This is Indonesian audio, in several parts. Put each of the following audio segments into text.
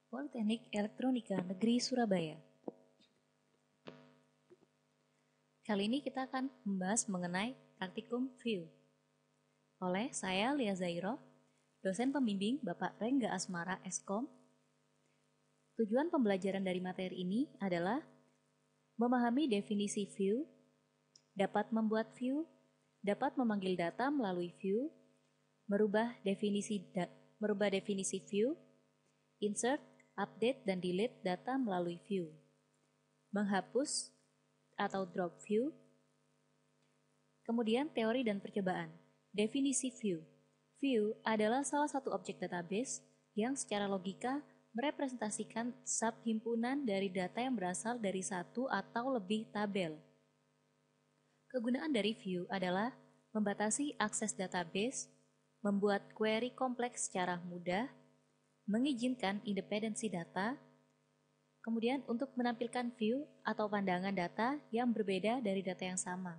Politeknik Elektronika Negeri Surabaya. Kali ini kita akan membahas mengenai praktikum VIEW. Oleh saya, Lia Zairo, dosen pembimbing Bapak Rengga Asmara, Eskom. Tujuan pembelajaran dari materi ini adalah memahami definisi VIEW, dapat membuat VIEW, dapat memanggil data melalui VIEW, merubah definisi VIEW, insert, update, dan delete data melalui VIEW, menghapus atau drop VIEW, kemudian teori dan percobaan. Definisi VIEW. VIEW adalah salah satu objek database yang secara logika merepresentasikan subhimpunan dari data yang berasal dari satu atau lebih tabel. Kegunaan dari VIEW adalah membatasi akses database, membuat query kompleks secara mudah, mengizinkan independensi data, kemudian untuk menampilkan view atau pandangan data yang berbeda dari data yang sama.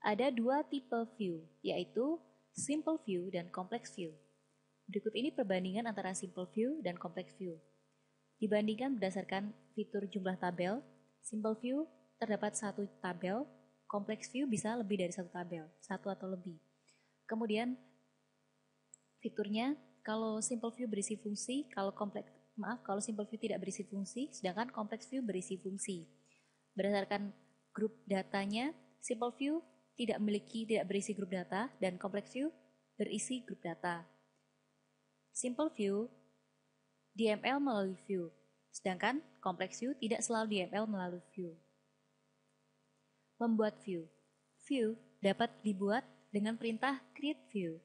Ada dua tipe view, yaitu simple view dan complex view. Berikut ini perbandingan antara simple view dan complex view. Dibandingkan berdasarkan fitur jumlah tabel, simple view terdapat satu tabel, complex view bisa lebih dari satu tabel, satu atau lebih. Kemudian fiturnya, kalau simple view berisi fungsi, kalau simple view tidak berisi fungsi, sedangkan complex view berisi fungsi. Berdasarkan grup datanya, simple view tidak berisi grup data, dan complex view berisi grup data. Simple view DML melalui view, sedangkan complex view tidak selalu DML melalui view. Membuat view. View dapat dibuat dengan perintah create view.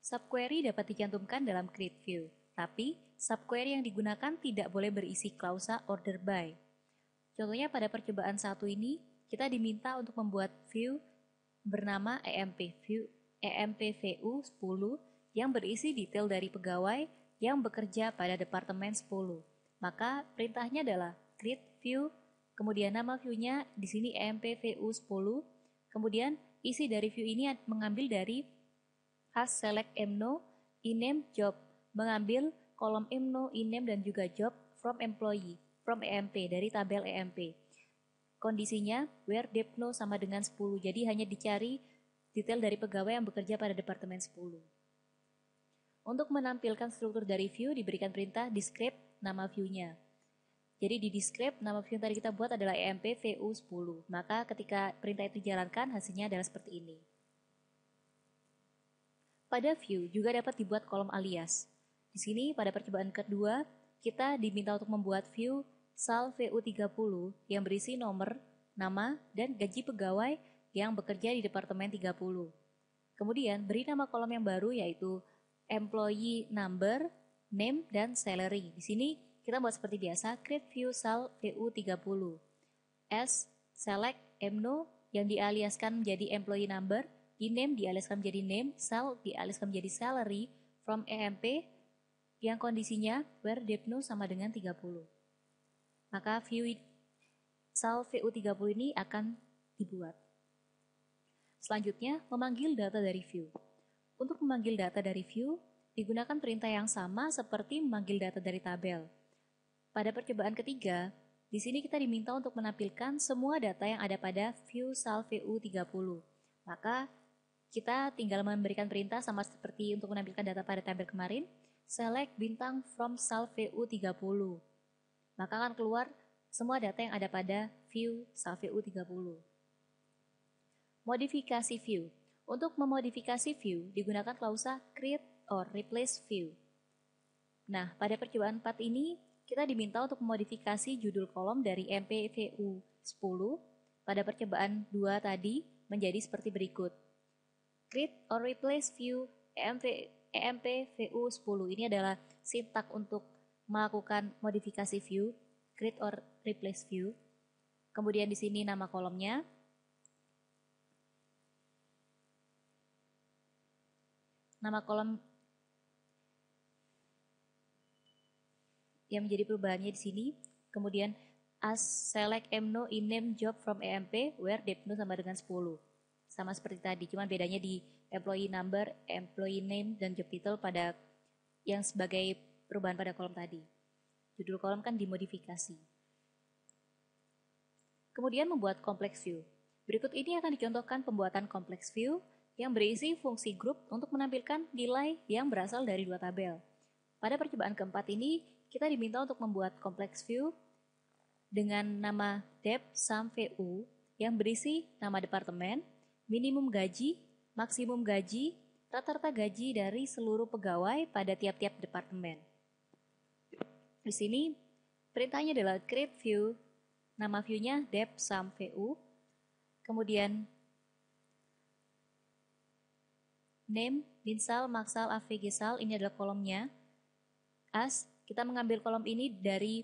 Subquery dapat dicantumkan dalam create view, tapi subquery yang digunakan tidak boleh berisi klausa order by. Contohnya pada percobaan satu ini, kita diminta untuk membuat view bernama EMPVU 10 yang berisi detail dari pegawai yang bekerja pada Departemen 10. Maka perintahnya adalah create view, kemudian nama view-nya di sini EMPVU 10, kemudian isi dari view ini mengambil dari has select emno, iname, job, mengambil kolom emno, iname, dan juga job from employee, from EMP, dari tabel EMP. Kondisinya, where depno sama dengan 10, jadi hanya dicari detail dari pegawai yang bekerja pada Departemen 10. Untuk menampilkan struktur dari view, diberikan perintah describe nama view-nya. Jadi di describe, nama view yang tadi kita buat adalah EMP VU 10. Maka ketika perintah itu dijalankan, hasilnya adalah seperti ini. Pada view juga dapat dibuat kolom alias. Di sini pada percobaan kedua, kita diminta untuk membuat view sal VU30 yang berisi nomor, nama, dan gaji pegawai yang bekerja di Departemen 30. Kemudian beri nama kolom yang baru yaitu employee number, name, dan salary. Di sini kita buat seperti biasa, create view sal VU30. S select emno yang dialiaskan menjadi employee number, iname dialiaskan menjadi name, sal dialiaskan menjadi salary, from EMP yang kondisinya where depno sama dengan 30. Maka view sal VU30 ini akan dibuat. Selanjutnya, memanggil data dari view. Untuk memanggil data dari view, digunakan perintah yang sama seperti memanggil data dari tabel. Pada percobaan ketiga, di sini kita diminta untuk menampilkan semua data yang ada pada view sal VU30. Maka kita tinggal memberikan perintah sama seperti untuk menampilkan data pada tabel kemarin, select bintang from sal VU30. Maka akan keluar semua data yang ada pada view sal VU30. Modifikasi view. Untuk memodifikasi view digunakan klausa create or replace view. Nah, pada percobaan 4 ini kita diminta untuk memodifikasi judul kolom dari EMPVU 10 pada percobaan 2 tadi menjadi seperti berikut. Create or replace view EMPVU 10. Ini adalah sintak untuk melakukan modifikasi view, create or replace view. Kemudian di sini nama kolomnya. Nama kolom yang menjadi perubahannya di sini. Kemudian as select emno iname job from EMP where depno sama dengan 10. Sama seperti tadi, cuma bedanya di employee number, employee name, dan job title pada yang sebagai perubahan pada kolom tadi. Judul kolom kan dimodifikasi. Kemudian membuat complex view. Berikut ini akan dicontohkan pembuatan complex view yang berisi fungsi group untuk menampilkan nilai yang berasal dari dua tabel. Pada percobaan keempat ini, kita diminta untuk membuat complex view dengan nama dep sum VU yang berisi nama departemen, minimum gaji, maksimum gaji, rata-rata gaji dari seluruh pegawai pada tiap-tiap departemen. Di sini perintahnya adalah create view, nama view-nya dep sum VU, kemudian name, binsal, maksal, avgsal, ini adalah kolomnya. As, kita mengambil kolom ini dari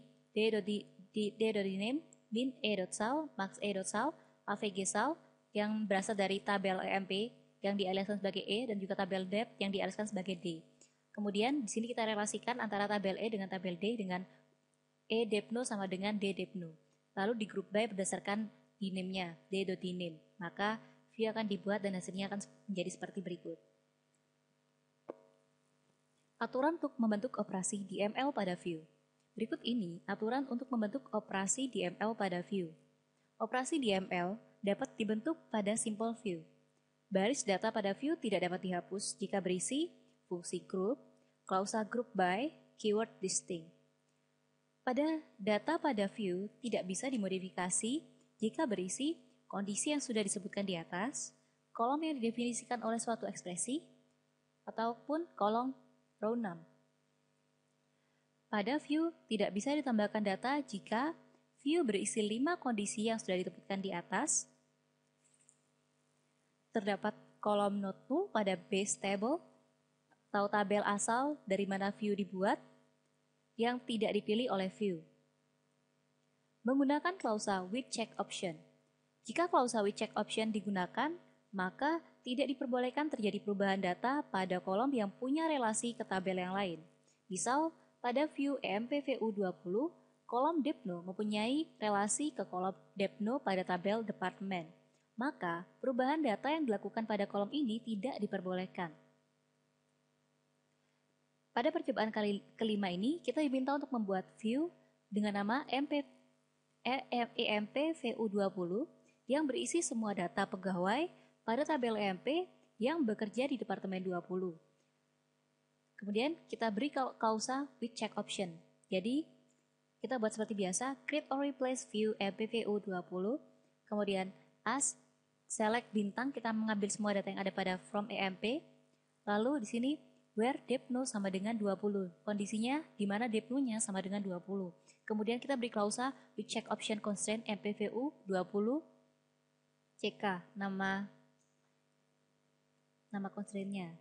d.name, min e.sal, max e.sal, avgsal, yang berasal dari tabel EMP yang dialiaskan sebagai E dan juga tabel dep yang dialiaskan sebagai D. Kemudian di sini kita relasikan antara tabel E dengan tabel D dengan E depno sama dengan D depno. Lalu di group by berdasarkan d-name-nya, d.name. Maka view akan dibuat dan hasilnya akan menjadi seperti berikut. Aturan untuk membentuk operasi DML pada view. Berikut ini aturan untuk membentuk operasi DML pada view. Operasi DML dapat dibentuk pada simple view. Baris data pada view tidak dapat dihapus jika berisi fungsi group, klausa group by, keyword distinct. Pada data pada view tidak bisa dimodifikasi jika berisi kondisi yang sudah disebutkan di atas, kolom yang didefinisikan oleh suatu ekspresi, ataupun kolom row num. Pada view tidak bisa ditambahkan data jika view berisi 5 kondisi yang sudah disebutkan di atas, terdapat kolom not null pada base table atau tabel asal dari mana view dibuat yang tidak dipilih oleh view. Menggunakan klausa with check option. Jika klausa with check option digunakan, maka tidak diperbolehkan terjadi perubahan data pada kolom yang punya relasi ke tabel yang lain. Misal, pada view EMPVU20, kolom depno mempunyai relasi ke kolom depno pada tabel departemen. Maka, perubahan data yang dilakukan pada kolom ini tidak diperbolehkan. Pada percobaan kelima ini, kita diminta untuk membuat view dengan nama EMPVU20 yang berisi semua data pegawai pada tabel EMP yang bekerja di Departemen 20. Kemudian kita beri klausa with check option. Jadi, kita buat seperti biasa, create or replace view EMPVU20, kemudian as select bintang, kita mengambil semua data yang ada pada from EMP, lalu di sini where depno sama dengan 20. Kondisinya di mana depno-nya sama dengan 20. Kemudian kita beri klausa with check option constraint EMPVU20 CK, nama constraint-nya.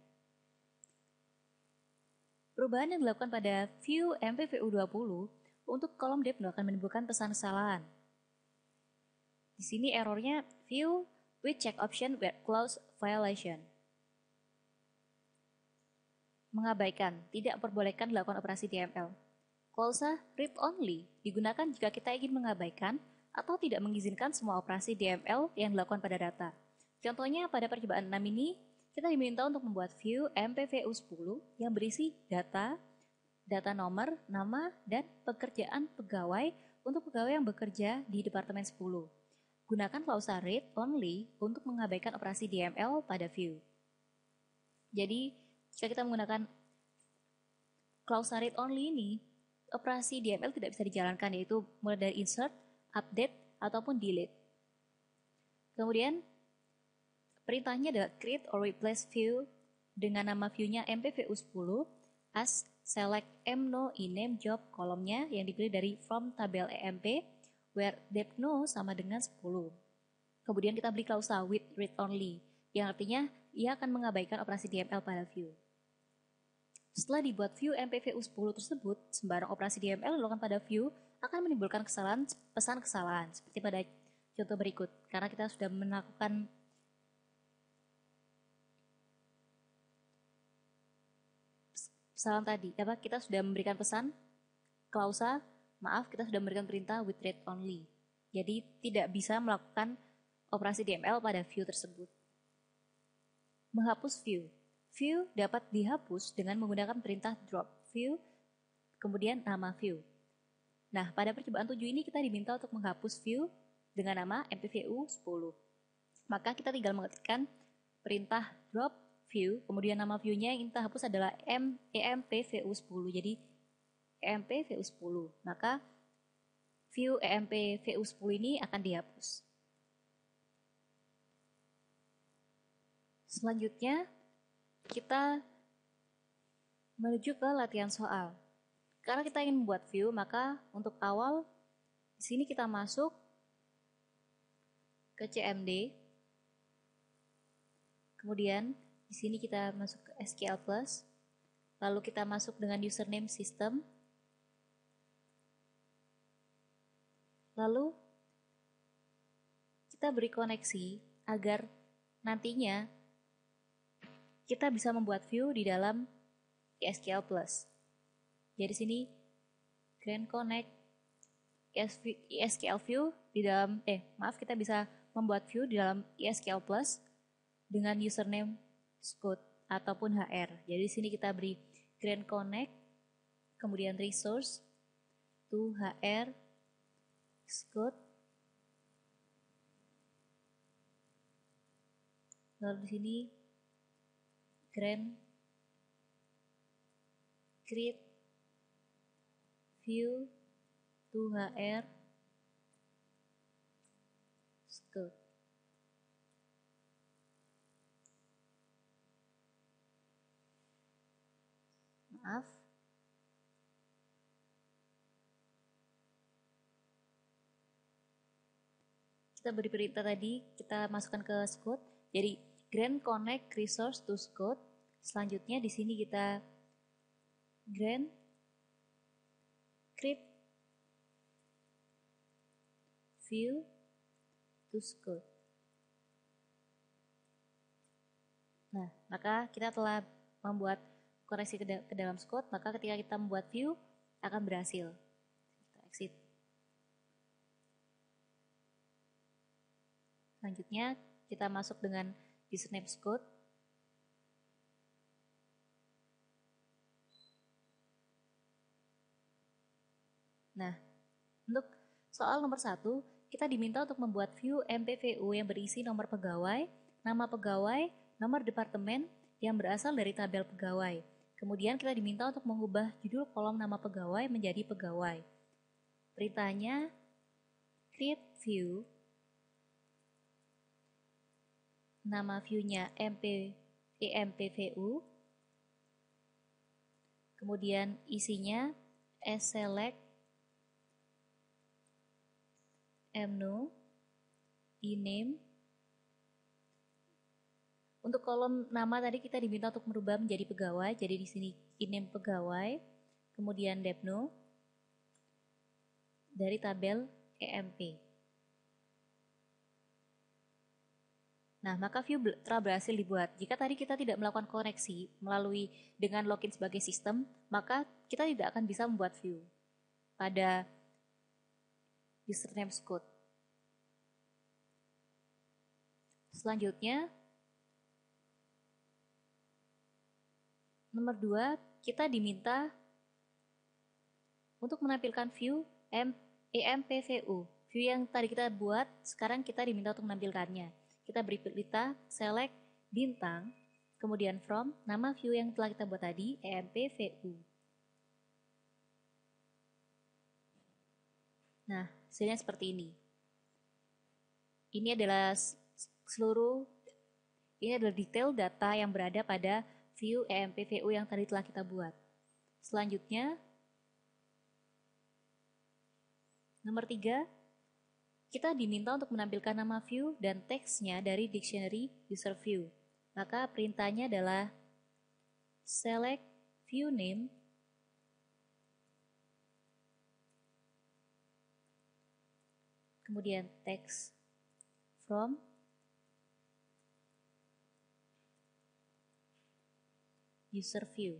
Perubahan yang dilakukan pada view MPVU20 untuk kolom depno akan menimbulkan pesan kesalahan. Di sini errornya view with check option where clause violation. Mengabaikan, tidak memperbolehkan dilakukan operasi DML. Klausa read only digunakan jika kita ingin mengabaikan atau tidak mengizinkan semua operasi DML yang dilakukan pada data. Contohnya pada percobaan 6 ini, kita diminta untuk membuat view MPVU10 yang berisi data nomor, nama, dan pekerjaan pegawai untuk pegawai yang bekerja di Departemen 10. Gunakan klausa read only untuk mengabaikan operasi DML pada view. Jadi, jika kita menggunakan klausa read only ini, operasi DML tidak bisa dijalankan, yaitu mulai dari insert, update, ataupun delete. Kemudian, perintahnya adalah create or replace view dengan nama view-nya MPVU10 as select mno iname job kolomnya yang dipilih dari from tabel EMP where depno sama dengan 10. Kemudian kita beri klausa with read only yang artinya ia akan mengabaikan operasi DML pada view. Setelah dibuat view MPVU10 tersebut, sembarang operasi DML dilakukan pada view akan menimbulkan pesan kesalahan seperti pada contoh berikut karena kita sudah melakukan kesalahan tadi, kita sudah memberikan pesan klausa, kita sudah memberikan perintah with read only. Jadi tidak bisa melakukan operasi DML pada view tersebut. Menghapus view. View dapat dihapus dengan menggunakan perintah drop view, kemudian nama view. Nah, pada percobaan 7 ini kita diminta untuk menghapus view dengan nama mpvu 10. Maka kita tinggal mengetikkan perintah drop view, kemudian nama view-nya yang kita hapus adalah empvu10. Jadi empvu10. Maka view empvu10 ini akan dihapus. Selanjutnya, kita menuju ke latihan soal. Karena kita ingin membuat view, maka untuk awal di sini kita masuk ke CMD. Kemudian di sini kita masuk ke SQL+. Lalu kita masuk dengan username system. Lalu kita beri koneksi agar nantinya kita bisa membuat view di dalam SQL+. Jadi sini Grand Connect SQL View di dalam kita bisa membuat view di dalam SQL+ dengan username Scout ataupun HR. Jadi sini kita beri Grand Connect, kemudian resource to HR Scout. Lalu di sini Grand create view to HR Scout. Maaf. Kita beri perintah tadi, kita masukkan ke Scout. Jadi Grand Connect Resource to Scout. Selanjutnya di sini kita Grand create view to Scout. Nah, maka kita telah membuat koreksi ke dalam Scout, maka ketika kita membuat view akan berhasil. Kita exit. Selanjutnya kita masuk dengan username Scout. Nah, untuk soal nomor 1, kita diminta untuk membuat view MPVU yang berisi nomor pegawai, nama pegawai, nomor departemen yang berasal dari tabel pegawai. Kemudian kita diminta untuk mengubah judul kolom nama pegawai menjadi pegawai. Perintahnya create view, nama view-nya empvu, kemudian isinya select mno ename. Untuk kolom nama tadi kita diminta untuk merubah menjadi pegawai, jadi di sini ename pegawai, kemudian depno dari tabel EMP. Nah, maka view telah berhasil dibuat. Jika tadi kita tidak melakukan koneksi melalui dengan login sebagai sistem, maka kita tidak akan bisa membuat view pada username Scout. Selanjutnya, nomor 2, kita diminta untuk menampilkan view empvu. View yang tadi kita buat, sekarang kita diminta untuk menampilkannya. Kita beri perintah select bintang, kemudian from, nama view yang telah kita buat tadi, empvu. Nah, hasilnya seperti ini. Ini adalah detail data yang berada pada view empvu yang tadi telah kita buat. Selanjutnya, nomor 3, kita diminta untuk menampilkan nama view dan teksnya dari dictionary user view. Maka perintahnya adalah select view name, kemudian text from user view.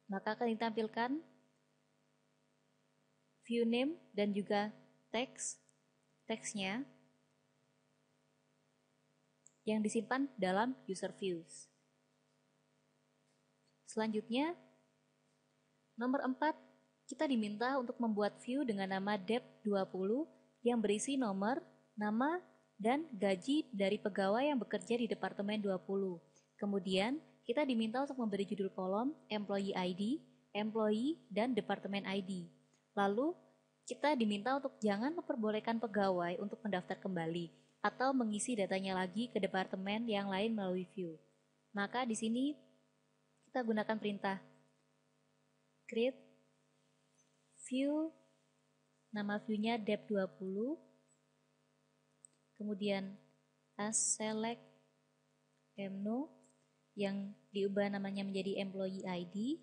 Maka akan ditampilkan view name dan juga teksnya yang disimpan dalam user views. Selanjutnya, nomor 4, kita diminta untuk membuat view dengan nama dep20 yang berisi nomor, nama, dan gaji dari pegawai yang bekerja di Departemen 20. Kemudian, kita diminta untuk memberi judul kolom, Employee ID, Employee, dan Departemen ID. Lalu, kita diminta untuk jangan memperbolehkan pegawai untuk mendaftar kembali atau mengisi datanya lagi ke departemen yang lain melalui view. Maka di sini kita gunakan perintah create view, nama view-nya dep20, kemudian select emno yang diubah namanya menjadi employee ID,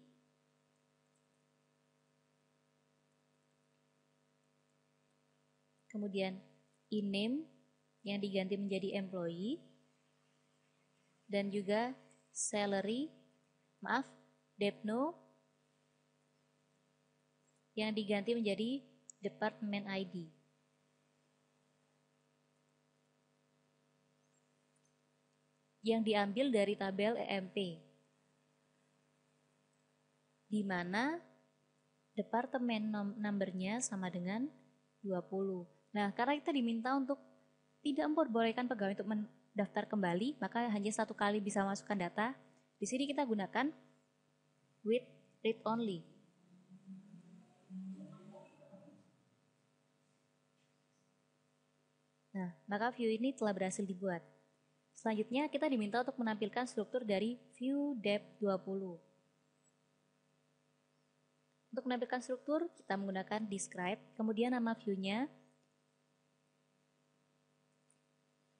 kemudian in-name yang diganti menjadi employee, dan juga depno yang diganti menjadi department ID. Yang diambil dari tabel EMP, di mana departemen numbernya sama dengan 20. Nah, karena kita diminta untuk tidak memperbolehkan pegawai untuk mendaftar kembali, maka hanya satu kali bisa masukkan data. Di sini kita gunakan with read only. Nah, maka view ini telah berhasil dibuat. Selanjutnya, kita diminta untuk menampilkan struktur dari view dep20. Untuk menampilkan struktur, kita menggunakan describe, kemudian nama view-nya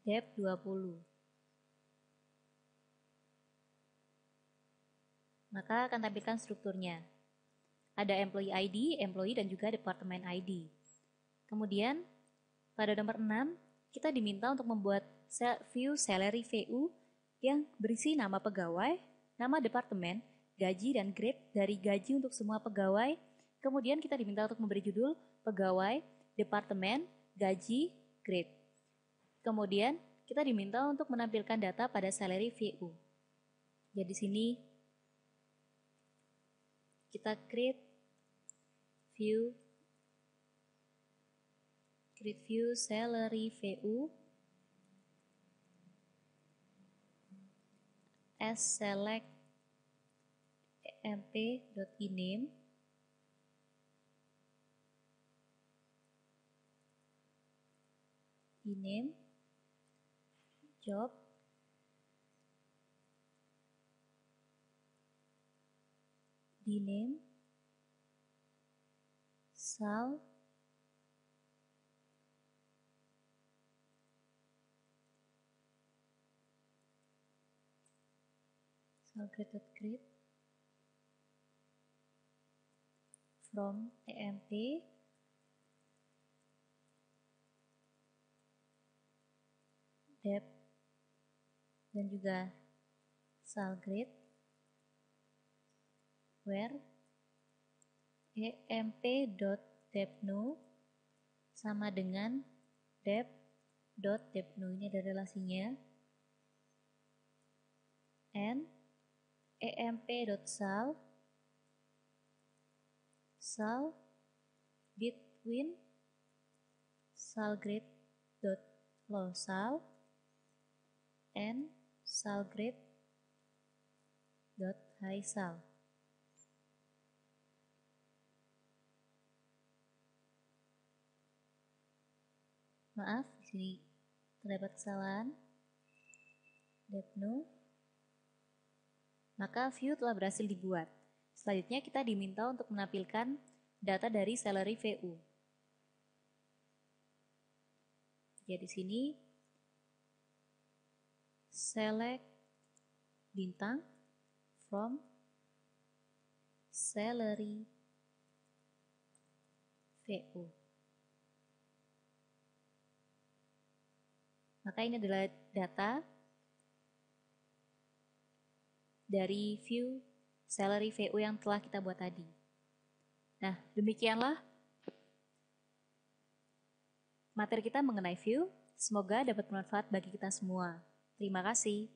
dep20. Maka akan tampilkan strukturnya. Ada employee ID, employee, dan juga department ID. Kemudian, pada nomor 6, kita diminta untuk membuat view salary VU yang berisi nama pegawai, nama departemen, gaji, dan grade dari gaji untuk semua pegawai. Kemudian kita diminta untuk memberi judul pegawai, departemen, gaji, grade. Kemudian kita diminta untuk menampilkan data pada salary VU. Jadi sini kita create view salary VU as select emp.iname job name sal grade from emp dep dan juga sal grade where emp.depno sama dengan dep.depno, ini ada relasinya, and emp.sal between salgrade.losal and salgrade.highsal. Maaf, di sini terdapat kesalahan. Depno. Maka view telah berhasil dibuat. Selanjutnya kita diminta untuk menampilkan data dari salary VU. Jadi di sini select bintang from salary VU. Maka ini adalah data dari view salary VU yang telah kita buat tadi. Nah, demikianlah materi kita mengenai view. Semoga dapat bermanfaat bagi kita semua. Terima kasih.